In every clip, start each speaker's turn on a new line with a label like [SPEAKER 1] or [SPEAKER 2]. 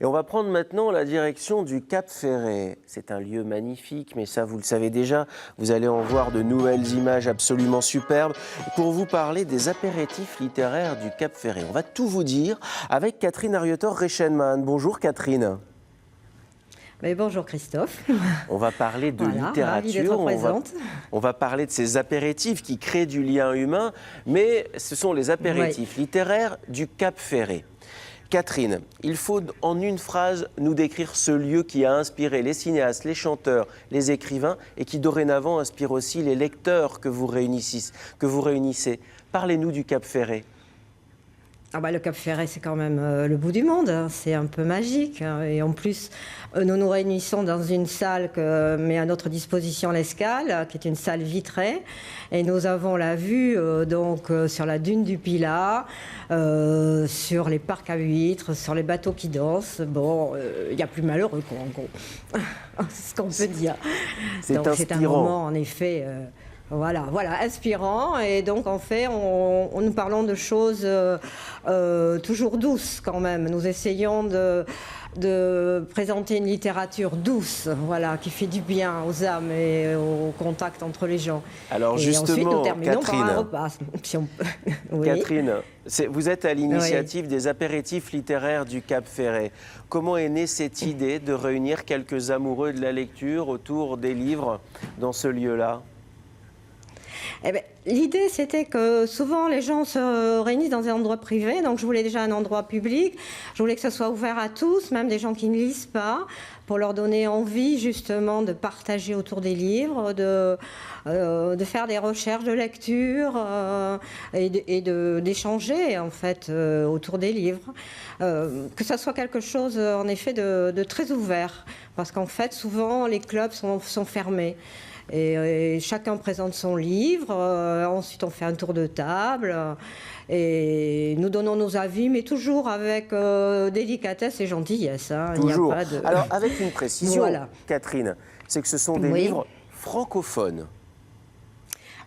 [SPEAKER 1] Et on va prendre maintenant la direction du Cap Ferret. C'est un lieu magnifique, mais ça, vous le savez déjà. Vous allez en voir de nouvelles images absolument superbes pour vous parler des apéritifs littéraires du Cap Ferret. On va tout vous dire avec Catherine Arietor-Reichenmann. Bonjour Catherine.
[SPEAKER 2] Mais bonjour Christophe.
[SPEAKER 1] On va parler de littérature, on va parler de ces apéritifs qui créent du lien humain, mais ce sont les apéritifs littéraires du Cap Ferret. Catherine, il faut en une phrase nous décrire ce lieu qui a inspiré les cinéastes, les chanteurs, les écrivains et qui dorénavant inspire aussi les lecteurs que vous réunissez. Parlez-nous du Cap Ferret.
[SPEAKER 2] Ah bah, le Cap Ferret, c'est quand même le bout du monde, hein. C'est un peu magique. Hein. Et en plus, nous nous réunissons dans une salle que met à notre disposition l'Escale, qui est une salle vitrée. Et nous avons la vue sur la dune du Pilat, sur les parcs à huîtres, sur les bateaux qui dansent. Bon, il y a plus malheureux, quoi, en gros. C'est ce qu'on peut dire.
[SPEAKER 1] C'est inspirant.
[SPEAKER 2] C'est un moment, en effet... Voilà, inspirant. Et donc, en fait, nous parlons de choses toujours douces quand même. Nous essayons de présenter une littérature douce, voilà, qui fait du bien aux âmes et au contact entre les gens.
[SPEAKER 1] Alors,
[SPEAKER 2] et
[SPEAKER 1] justement,
[SPEAKER 2] ensuite, nous terminons
[SPEAKER 1] Catherine,
[SPEAKER 2] par un repas, si on peut. Oui.
[SPEAKER 1] Catherine, vous êtes à l'initiative des apéritifs littéraires du Cap Ferret. Comment est née cette idée de réunir quelques amoureux de la lecture autour des livres dans ce lieu-là ?
[SPEAKER 2] Eh bien, l'idée, c'était que souvent les gens se réunissent dans un endroit privé, donc je voulais déjà un endroit public. Je voulais que ce soit ouvert à tous, même des gens qui ne lisent pas, pour leur donner envie justement de partager autour des livres, de faire des recherches de lecture et d'échanger en fait autour des livres. Que ça soit quelque chose en effet de très ouvert, parce qu'en fait souvent les clubs sont fermés. Et chacun présente son livre, ensuite on fait un tour de table et nous donnons nos avis, mais toujours avec délicatesse et gentillesse. Hein.
[SPEAKER 1] Toujours.
[SPEAKER 2] Il n'y a pas de...
[SPEAKER 1] Alors avec une précision,
[SPEAKER 2] voilà.
[SPEAKER 1] Catherine, c'est que ce sont des livres francophones.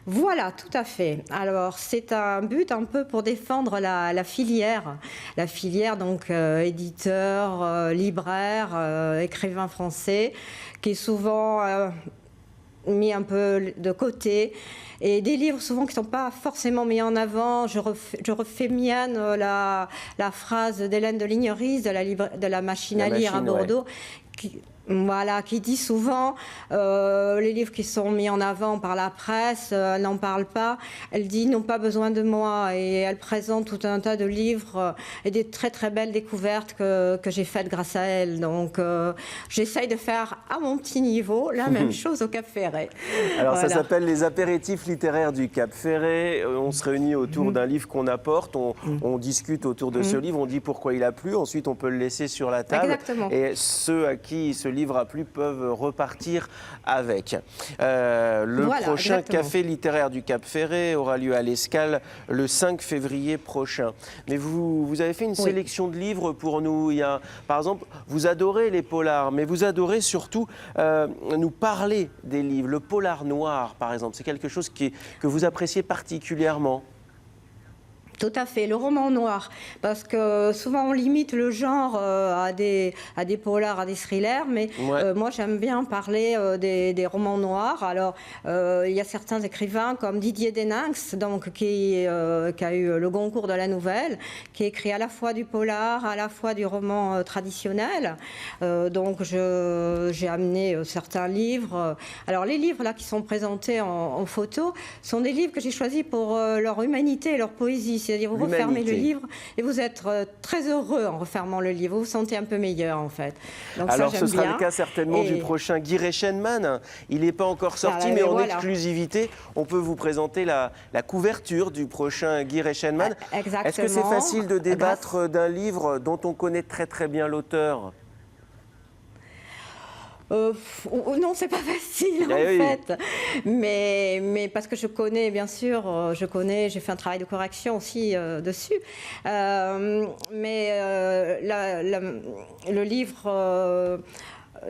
[SPEAKER 2] Voilà, tout à fait. Alors, c'est un but un peu pour défendre la filière. La filière, donc, éditeur, libraire, écrivain français, qui est souvent... mis un peu de côté, et des livres souvent qui ne sont pas forcément mis en avant. Je refais mienne la phrase d'Hélène de Ligneris de la machine à lire à Bordeaux, qui dit souvent les livres qui sont mis en avant par la presse n'en parlent pas. Elle dit ils n'ont pas besoin de moi, et elle présente tout un tas de livres et des très très belles découvertes que j'ai faites grâce à elle. Donc j'essaye de faire à mon petit niveau la même chose au Cap Ferret.
[SPEAKER 1] Alors
[SPEAKER 2] voilà.
[SPEAKER 1] Ça s'appelle les apéritifs littéraires du Cap Ferret. On se réunit autour d'un livre qu'on apporte, on discute autour de ce livre, on dit pourquoi il a plu, ensuite on peut le laisser sur la table.
[SPEAKER 2] Exactement.
[SPEAKER 1] Et ceux à qui ce livre a plu peuvent repartir avec. Le prochain café littéraire du Cap Ferret aura lieu à l'Escale le 5 février prochain. Mais vous avez fait une sélection de livres pour nous. Par exemple, vous adorez les polars, mais vous adorez surtout nous parler des livres. Le polar noir, par exemple, c'est quelque chose que vous appréciez particulièrement.
[SPEAKER 2] Tout à fait, le roman noir, parce que souvent on limite le genre à des polars, à des thrillers, mais moi j'aime bien parler des romans noirs. Alors il y a certains écrivains comme Didier Deninx, donc qui a eu le Goncourt de la Nouvelle, qui écrit à la fois du polar, à la fois du roman traditionnel. Donc j'ai amené certains livres. Alors les livres là qui sont présentés en photo sont des livres que j'ai choisis pour leur humanité et leur poésie. C'est-à-dire vous refermez le livre et vous êtes très heureux en refermant le livre. Vous vous sentez un peu meilleur en fait. Donc
[SPEAKER 1] alors
[SPEAKER 2] ça,
[SPEAKER 1] ce sera
[SPEAKER 2] bien.
[SPEAKER 1] le cas certainement du prochain Guy Reichenmann. Il n'est pas encore sorti, mais en exclusivité, on peut vous présenter la couverture du prochain Guy Reichenmann.
[SPEAKER 2] Exactement.
[SPEAKER 1] Est-ce que c'est facile de débattre d'un livre dont on connaît très très bien l'auteur ?
[SPEAKER 2] Non, c'est pas facile en fait, mais parce que je connais, bien sûr, j'ai fait un travail de correction aussi dessus, mais le livre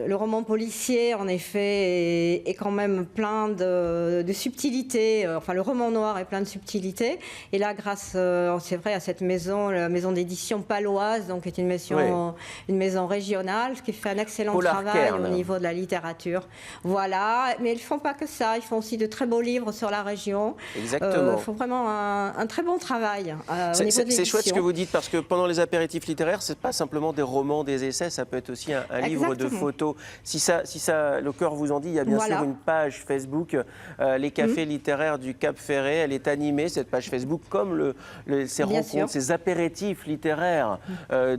[SPEAKER 2] le roman policier, en effet, est quand même plein de subtilités. Enfin, le roman noir est plein de subtilités. Et là, grâce, c'est vrai, à cette maison, la maison d'édition paloise, donc est une maison régionale, qui fait un excellent travail au niveau de la littérature. Voilà, mais ils ne font pas que ça. Ils font aussi de très beaux livres sur la région.
[SPEAKER 1] Exactement.
[SPEAKER 2] Ils font vraiment un très bon travail au niveau de l'édition.
[SPEAKER 1] C'est chouette ce que vous dites, parce que pendant les apéritifs littéraires, ce n'est pas simplement des romans, des essais, ça peut être aussi un livre de photos. Si ça, le cœur vous en dit, il y a bien sûr une page Facebook, les cafés littéraires du Cap Ferret. Elle est animée, cette page Facebook, comme ces rencontres, ces apéritifs littéraires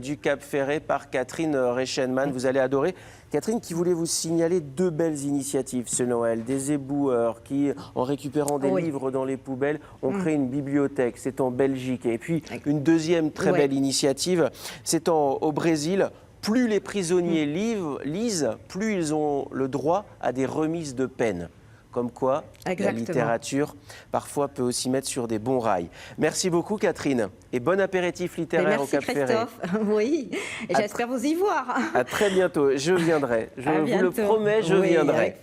[SPEAKER 1] du Cap Ferret par Catherine Reichenmann. Vous allez adorer. Catherine, qui voulait vous signaler 2 belles initiatives ce Noël. Des éboueurs qui, en récupérant des livres dans les poubelles, ont créé une bibliothèque. C'est en Belgique. Et puis, une deuxième très belle initiative, c'est au Brésil. Plus les prisonniers lisent, plus ils ont le droit à des remises de peine. Comme quoi, la littérature, parfois, peut aussi mettre sur des bons rails. Merci beaucoup, Catherine. Et bon apéritif littéraire au Cap Ferret.
[SPEAKER 2] Merci, Christophe. Oui, et j'espère vous y voir.
[SPEAKER 1] À très bientôt. Je viendrai. Je vous le promets, je viendrai.